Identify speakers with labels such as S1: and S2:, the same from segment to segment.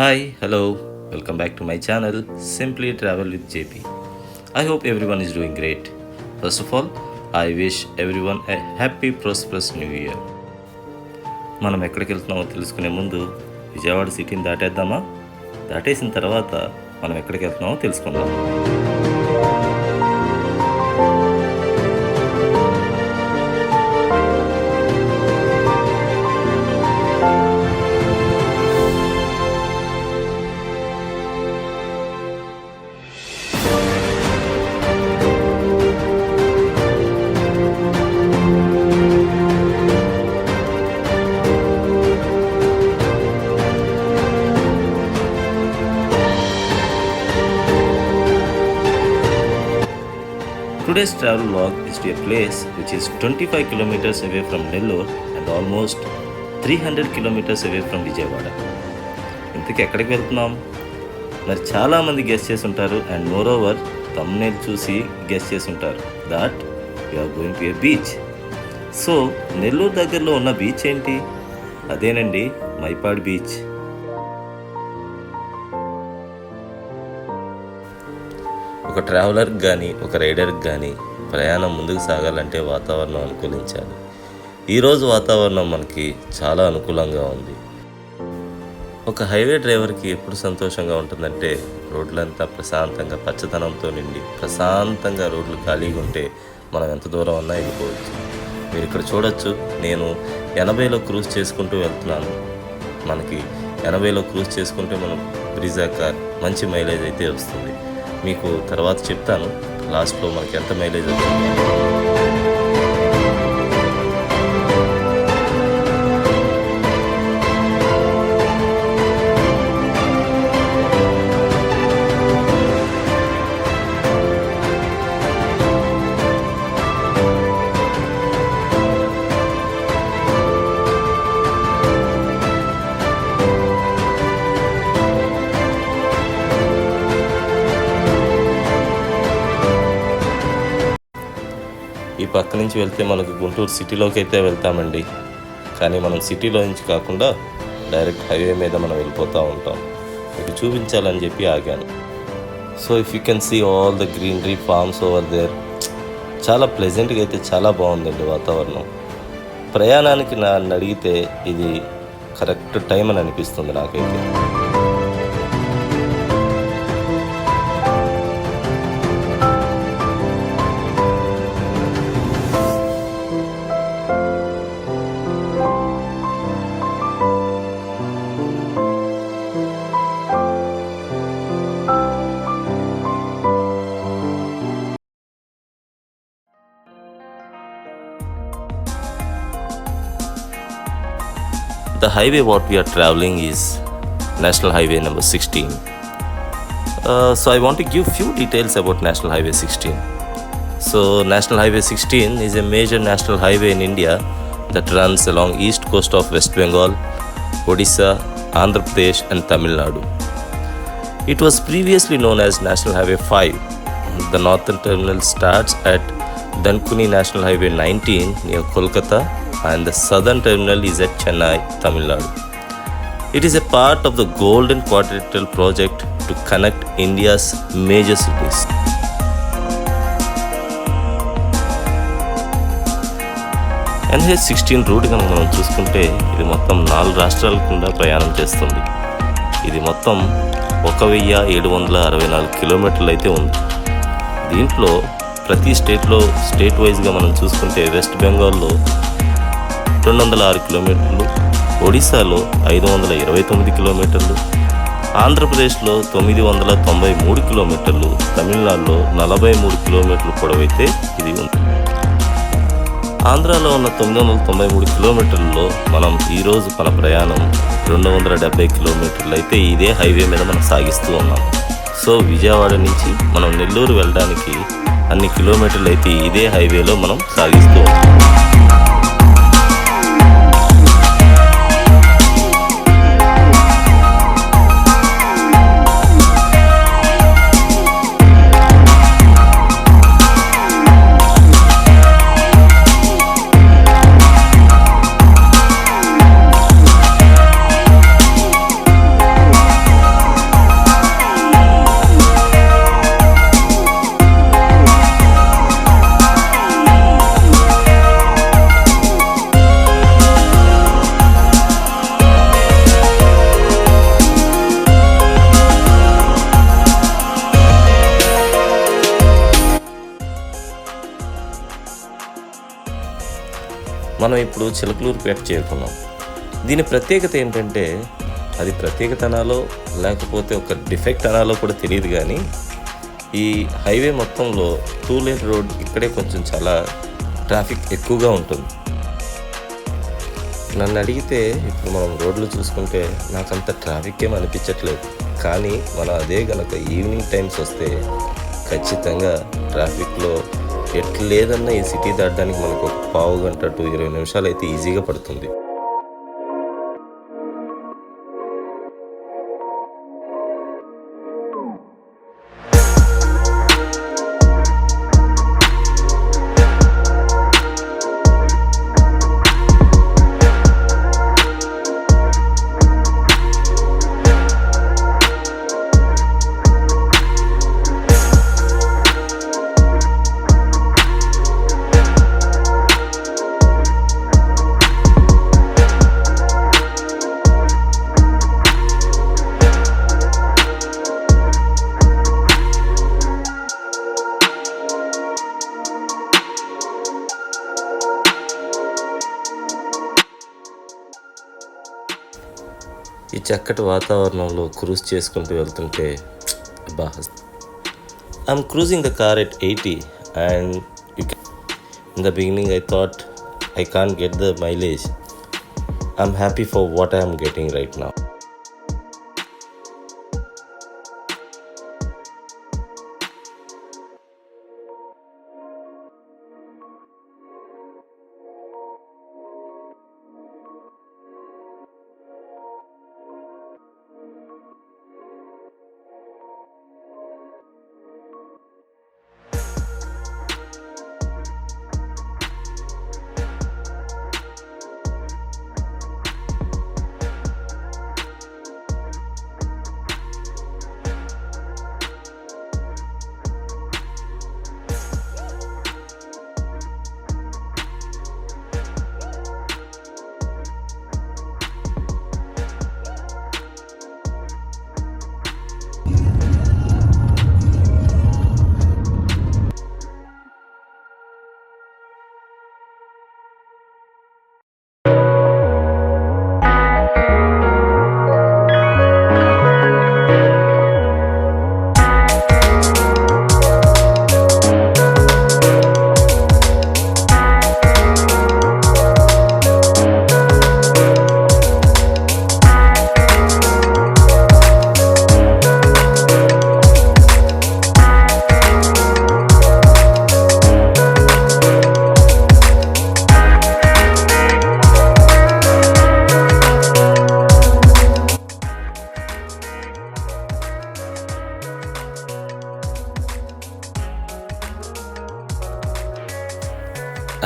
S1: Hi, hello, welcome back to my channel Simply Travel with JP. I hope everyone is doing great. First of all, I wish everyone a happy, prosperous new year. మనం ఎక్కడికి వెళ్తున్నామో తెలుసుకునే ముందు విజయవాడ సిటీని దాటేద్దామా? దాటేసిన తర్వాత మనం ఎక్కడికి వెళ్తున్నామో తెలుసుకుందాం. Today's travel log is to a place which is 25 kilometers away from Nellore and almost 300 kilometers away from Vijayawada. ఇంతకీ ఎక్కడికి వెళ్తున్నాం? మరి చాలామంది గెస్ చేసి ఉంటారు అండ్ మోర్ ఓవర్ థంబ్నెయిల్ చూసి గెస్ చేసి ఉంటారు that you are going to a beach. So Nellore దగ్గరలో ఉన్న బీచ్ ఏంటి? అదేనండి మైపాడ్ బీచ్. ఒక ట్రావెలర్కి కానీ ఒక రైడర్కి కానీ ప్రయాణం ముందుకు సాగాలంటే వాతావరణం అనుకూలించాలి. ఈరోజు వాతావరణం మనకి చాలా అనుకూలంగా ఉంది. ఒక హైవే డ్రైవర్కి ఎప్పుడు సంతోషంగా ఉంటుందంటే రోడ్లంతా ప్రశాంతంగా పచ్చదనంతో నిండి ప్రశాంతంగా రోడ్లు ఖాళీగా ఉంటే మనం ఎంత దూరం అన్నా వెళ్ళిపోవచ్చు. మీరు ఇక్కడ చూడొచ్చు, నేను 80లో క్రూజ్ చేసుకుంటూ వెళ్తున్నాను. మనకి 80లో క్రూజ్ చేసుకుంటే మనం బ్రిజా కార్ మంచి మైలేజ్ అయితే వస్తుంది. మీకు తర్వాత చెప్తాను లాస్ట్లో మనకి ఎంత మైలేజ్ వస్తుంది. ఈ పక్క నుంచి వెళ్తే మనకు గుంటూరు సిటీలోకి అయితే వెళ్తామండి. కానీ మనం సిటీలో నుంచి కాకుండా డైరెక్ట్ హైవే మీద మనం వెళ్ళిపోతూ ఉంటాం. మీకు చూపించాలని చెప్పి ఆగాను. So if you can see all the greenery farms over there. చాలా ప్లెజెంట్గా అయితే చాలా బాగుందండి వాతావరణం. ప్రయాణానికి నన్ను అడిగితే ఇది కరెక్ట్ టైం అని అనిపిస్తుంది నాకైతే. The highway what we are traveling is National Highway number 16. So I want to give few details about National Highway 16. So National Highway 16 is a major national highway in India that runs along east coast of West Bengal, Odisha, Andhra Pradesh and Tamil Nadu. It was previously known as National Highway 5. The northern terminal starts at Dankuni National Highway 19 near Kolkata and the southern terminal is at Chennai, Tamil Nadu. It is a part of the Golden Quadrilateral project to connect India's major cities. NH16 route కనుక మనం చూసుకుంటే ఇది మొత్తం 4 రాష్ట్రాల కింద ప్రయాణం చేస్తుంది. ఇది మొత్తం 1764 కిలోమీటర్లు అయితే ఉంది. దీంట్లో ప్రతి స్టేట్ వైజ్గా మనం చూసుకుంటే వెస్ట్ బెంగాల్లో 206 కిలోమీటర్లు, ఒడిశాలో 529 కిలోమీటర్లు, ఆంధ్రప్రదేశ్లో 993 కిలోమీటర్లు, తమిళనాడులో 43 కిలోమీటర్లు పొడవైతే ఇది ఉంది. ఆంధ్రాలో ఉన్న 993 కిలోమీటర్లలో మనం ఈరోజు మన ప్రయాణం 270 కిలోమీటర్లు అయితే ఇదే హైవే మీద మనం సాగిస్తూ ఉన్నాం. సో విజయవాడ నుంచి మనం నెల్లూరు వెళ్ళడానికి అన్ని కిలోమీటర్లు అయితే ఇదే హైవేలో మనం సాగిస్తూ ఉన్నాం. మనం ఇప్పుడు చిలకలూరుపేట చేరుకున్నాం. దీని ప్రత్యేకత ఏంటంటే, అది ప్రత్యేకత అనాలో లేకపోతే ఒక డిఫెక్ట్ అనాలో కూడా తెలియదు కానీ, ఈ హైవే మొత్తంలో 2 లేన్ రోడ్ ఇక్కడే కొంచెం చాలా ట్రాఫిక్ ఎక్కువగా ఉంటుంది. నన్ను అడిగితే ఇప్పుడు మనం రోడ్లు చూసుకుంటే నాకంత ట్రాఫిక్ ఏం అనిపించట్లేదు. కానీ మనం అదే కనుక ఈవినింగ్ టైమ్స్ వస్తే ఖచ్చితంగా ట్రాఫిక్లో ఎట్లు లేదన్నా ఈ సిటీ దాటడానికి మనకు ఒక పావు గంట టు 20 నిమిషాలు అయితే ఈజీగా పడుతుంది. ఈ చక్కటి వాతావరణంలో క్రూజ్ చేసుకుంటూ వెళ్తుంటే అబ్బా, I'm cruising the car at 80 and in the beginning I thought I can't get the mileage. I'm happy for what I'm getting right now.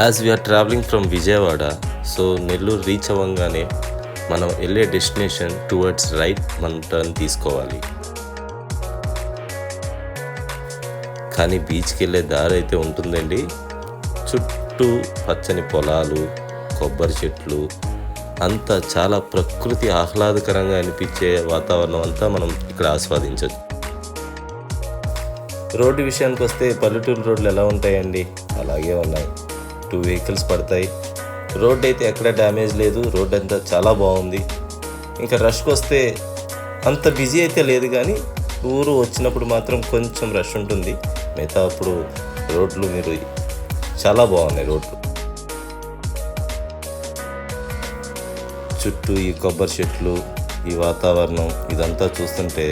S1: As we're travelling from Vijayawada, so Nellore reach అవ్వగానే మనం వెళ్ళే destination towards right మనం turn తీసుకోవాలి. కానీ బీచ్కి వెళ్ళే దారి అయితే ఉంటుందండి. చుట్టూ పచ్చని పొలాలు, కొబ్బరి చెట్లు, అంతా చాలా ప్రకృతి ఆహ్లాదకరంగా అనిపించే వాతావరణం అంతా మనం ఇక్కడ ఆస్వాదించవచ్చు. రోడ్డు విషయానికి వస్తే పల్లెటూరు రోడ్లు ఎలా ఉంటాయండి, అలాగే ఉన్నాయి. 2 వెహికల్స్ పడతాయి. రోడ్ అయితే ఎక్కడ డ్యామేజ్ లేదు. రోడ్ అంతా చాలా బాగుంది. ఇంకా రష్కి వస్తే అంత బిజీ అయితే లేదు, కానీ ఊరు వచ్చినప్పుడు మాత్రం కొంచెం రష్ ఉంటుంది. మిగతా అప్పుడు రోడ్లు మీరు చాలా బాగున్నాయి. రోడ్లు చుట్టూ ఈ కొబ్బరి చెట్లు, ఈ వాతావరణం ఇదంతా చూస్తుంటే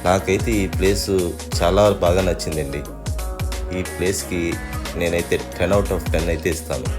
S1: నాకైతే ఈ ప్లేసు చాలా బాగా నచ్చిందండి. ఈ ప్లేస్కి నేనైతే 10 out of 10 అయితే ఇస్తాను.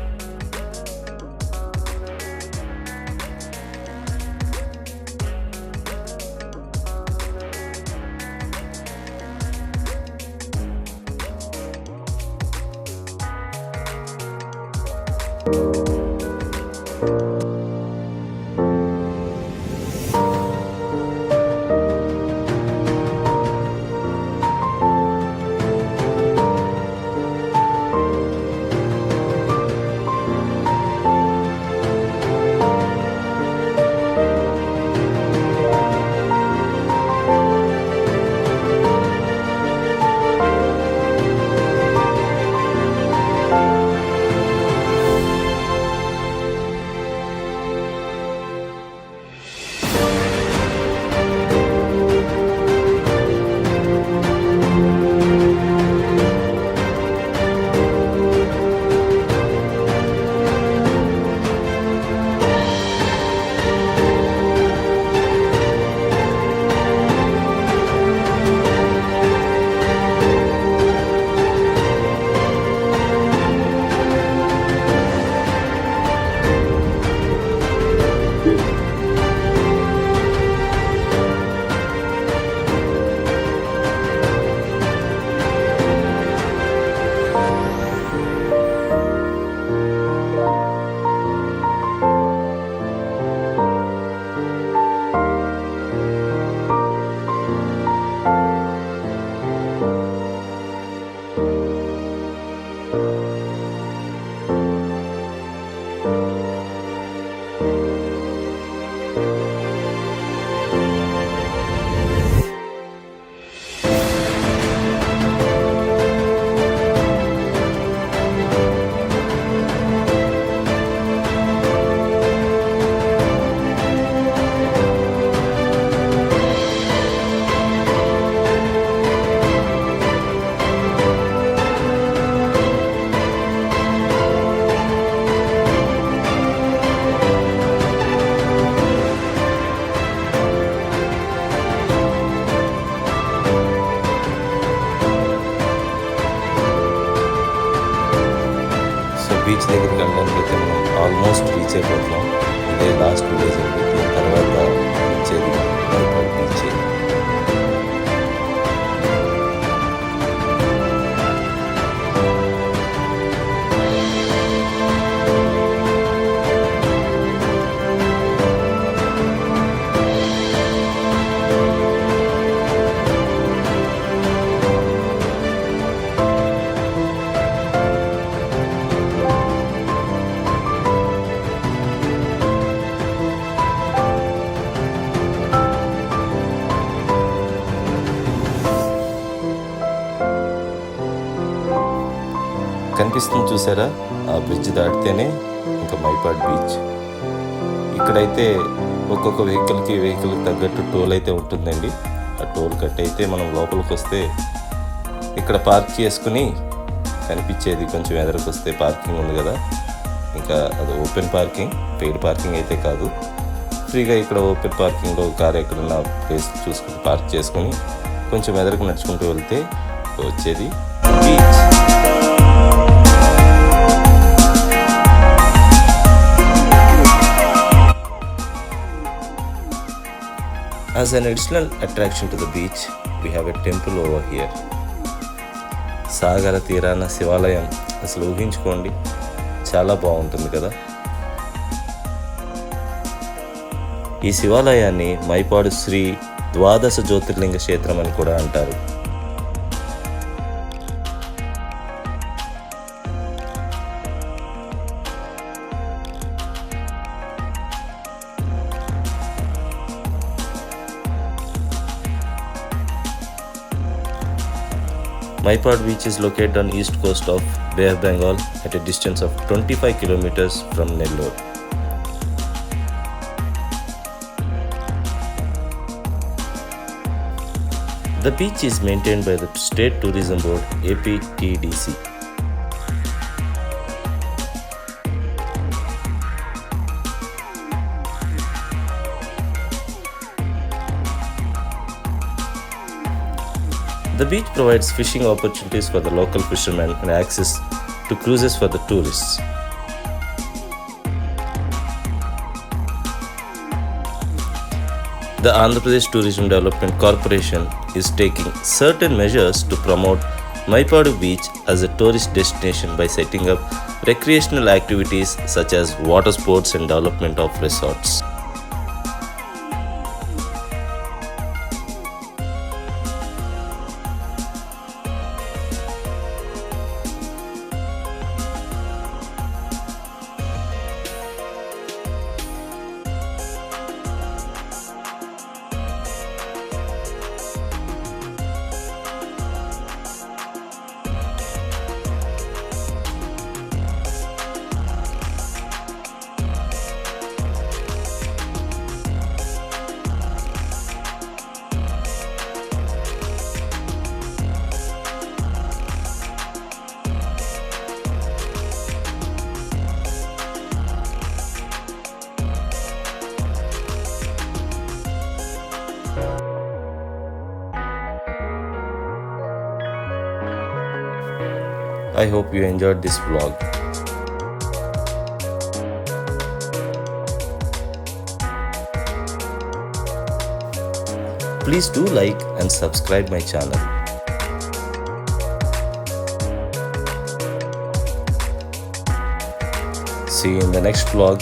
S1: బీచ్ దగ్గరికి వెళ్ళడానికి అయితే మనం ఆల్మోస్ట్ రీచ్ అయిపోతున్నాం. ఇదే లాస్ట్ విలేజ్ అండి. దీని తర్వాత వచ్చేది మైపాడు బీచ్. కనిపిస్తుంది చూసారా, ఆ బ్రిడ్జ్ దాటితేనే ఇంకా మైపాడ్ బీచ్. ఇక్కడైతే ఒక్కొక్క వెహికల్కి తగ్గట్టు టోల్ అయితే ఉంటుందండి. ఆ టోల్ కట్ అయితే మనం లోపలికి వస్తే ఇక్కడ పార్క్ చేసుకుని కనిపించేది కొంచెం ఎదరికి వస్తే పార్కింగ్ ఉంది కదా, ఇంకా అది ఓపెన్ పార్కింగ్, పెయిడ్ పార్కింగ్ అయితే కాదు. ఫ్రీగా ఇక్కడ ఓపెన్ పార్కింగ్లో కార్ ఎక్కడన్నా ప్లేస్ చూసుకుని పార్క్ చేసుకుని కొంచెం ఎదరికి నడుచుకుంటూ వెళ్తే వచ్చేది beach. As an additional attraction to the beach, we have a temple over here. సాగర తీరాన శివాలయం, అసలు ఊహించుకోండి, చాలా బాగుంటుంది కదా. ఈ శివాలయాన్ని మైపాడు శ్రీ ద్వాదశ జ్యోతిర్లింగ క్షేత్రం అని కూడా అంటారు. Maipad beach is located on east coast of Bay of Bengal at a distance of 25 kilometers from Nellore. The beach is maintained by the State Tourism Board APTDC. The beach provides fishing opportunities for the local fishermen and access to cruises for the tourists. The Andhra Pradesh Tourism Development Corporation is taking certain measures to promote Maipadu Beach as a tourist destination by setting up recreational activities such as water sports and development of resorts. I hope you enjoyed this vlog. Please do like and subscribe my channel. See you in the next vlog.